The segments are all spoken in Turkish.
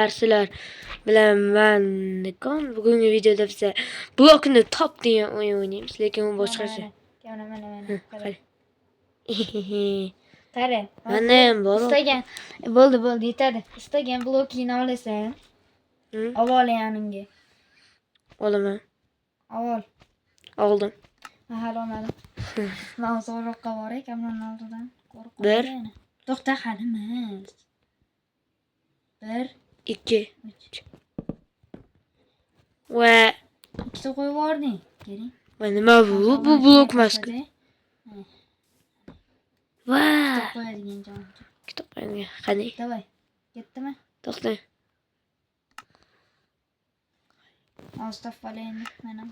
Sizlar bilan men Nikon bugungi videoda biz blokni top degan o'yin o'ynaymiz, lekin u boshqacha. Mana. Qara. Qara. Mana ham bor. Istagan bo'ldi, yetadi. Istagan blokingni olasan. Avval yaningga. Olaman. Avval. Oldim. Mahal olmadim. Men zo'roqqa boray, kameraning oldidan. Bir. To'xta hali emas. 1 2 3. va Ikkita qo'yib yubording. Keling. va nima bu blok emas-ku. Va Qo'yadigan joy. kitob qo'ygan. Qani? Davay. Ketdimi? To'xta. Ostaf endi mana.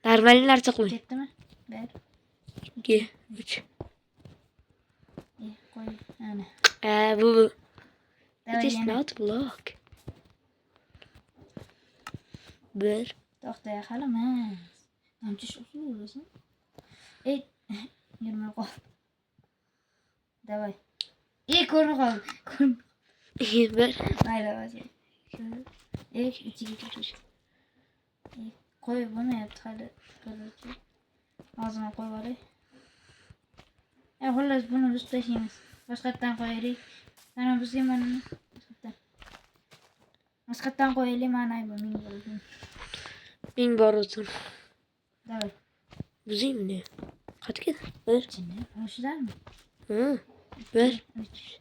Normal narsa qo'y. Ketdimi? 1 2 3. Qo'y. Ana. Bu Davay it is yana. not block. Bir. To'xta hali emas. Qancha o'zing. Ey, yurma qol. Davay. Ko'rinib qoldi. Bir. Mayli, vaziyat. Ichiga kirish. Qo'yib bo'lmayapti hali. Og'zini qo'yib olay. Xullas buni biz tashlaymiz. Boshqatdan qo'yaylik. Mana bizga mana boshqatdan qo'yaylik, mana bu ming bo'ldi. Ming bor o'zim. Davay. Buzingmi? Qayerga? Bir. Chinni, o'shidanmi? Bir. 3.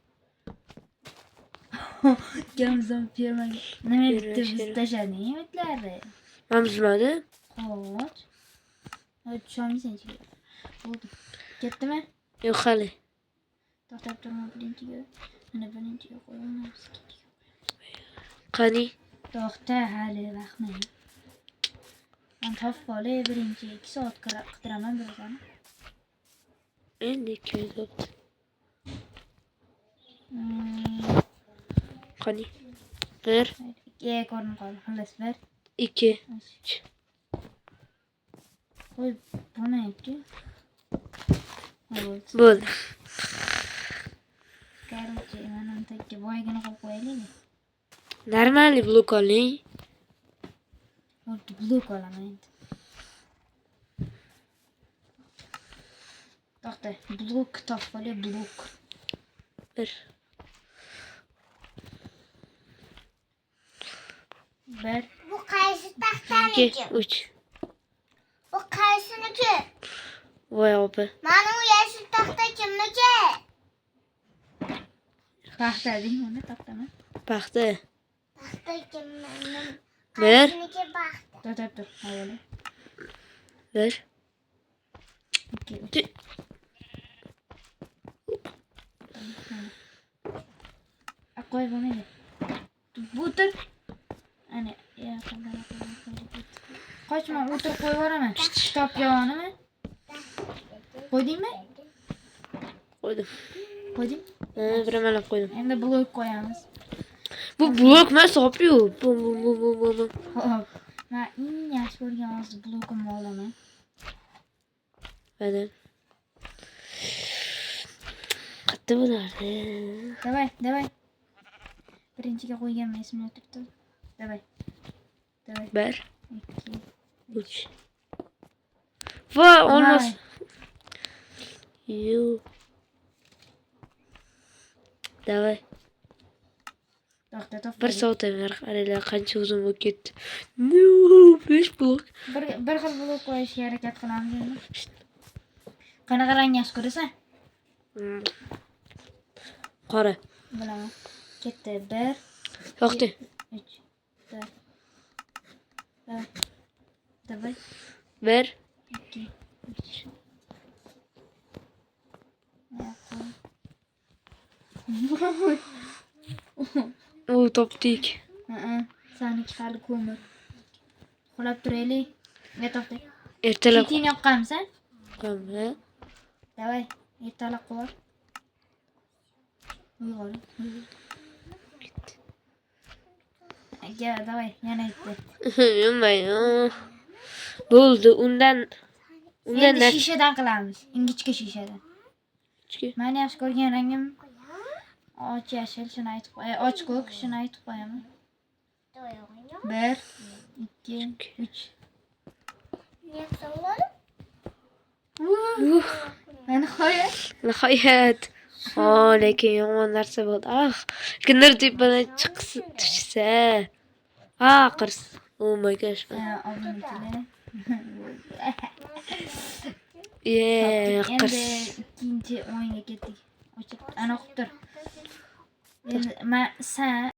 Gamzon firmaga. Nima bitta biz tashlading, yemeklari. Men buzmadim. Xo'sh. Tushamisan ichiga. Bo'ldi. Ketdimi? Yo'q hali. To'xtab turma birinchiga. Mana birinchiga qo'yamiz. Qani? To'xta hali vaqtni. Men topib olay birinchi 2 soat qidiraman birazdan. Endi kelib. Qani? Bir. Ko'rinib qoldi. Xullas 1 2 3. Qo'y, buni aytdi. Bo'ldi. Короче, mana takka boygina qilib qo'yaylik. Normal blok oling. Bo'ldi, blok olaman endi. To'xta, blok topib olay, blok. Bir. 1 Bu qaysi taxtaniki? 2 3. Bu qaysiniki? Voy opa. Mana bu yashil taxta kimniki? paxta deng uni, to'xtama. Paxta. Taxta kimning? Bir. Qaysiniki paxta? To'xtab tur, avvalo. Bir. 2 3. Qo'y buni. Bu tur. Ana, qochma, o'tirib qo'yib yuboraman. Kitob yonimi? Qo'ydingmi? Qo'ydim. Qo'yding? Biramalab qo'ydim. Endi blok qo'yamiz. Bu blok emas, opyu. Bum. Xo'p. Men eng yaxshi ko'rgan hozir blokimni olaman. Hadi. Qatta bo'lardi. Davay. Birinchiga qo'yganman, esimda turibdi. Davay. 1 2 3. Va, olmaz. Yu. Davay. To'xta. Bir soat ver. Qaranglar qancha uzun bo'lib ketdi. No, 5 blok. Bir xil blok qo'yishga harakat qilamiz endi. Qanaqa rang yaxshi ko'rasan? Qora. Bilaman. Ketdi. 1 To'xta. 3 Davay. 1 2 3. U topdik. Saniki hali ko'mir. Qulab turaylik. To'xta. Ertalab Keting yoqqanmisan? qo'yma. Davay, ertalab qo'y. Uyg'on. Davay, yana aytdi. Yo'maydi. Bo'ldi, undan Endi shishadan qilamiz. Ingichka shishadan. Ichki. Men yaxshi ko'rgan rangim Och yeşil şunu aytıp qo'yaman. Och ko'k şunu aytıp qo'yaman. Doyuyor. 1, 2, 3. Niye salladın? Nihoyat. Nihoyat. Lekin yomon narsa bo'ldi. Kimdir deb bana tushsa. Qirs. Oh my gosh. Obunachilar. Qirs. Endi ikkinchi o'yinga ketdik. Ochib, ana o'qib tur. Men sen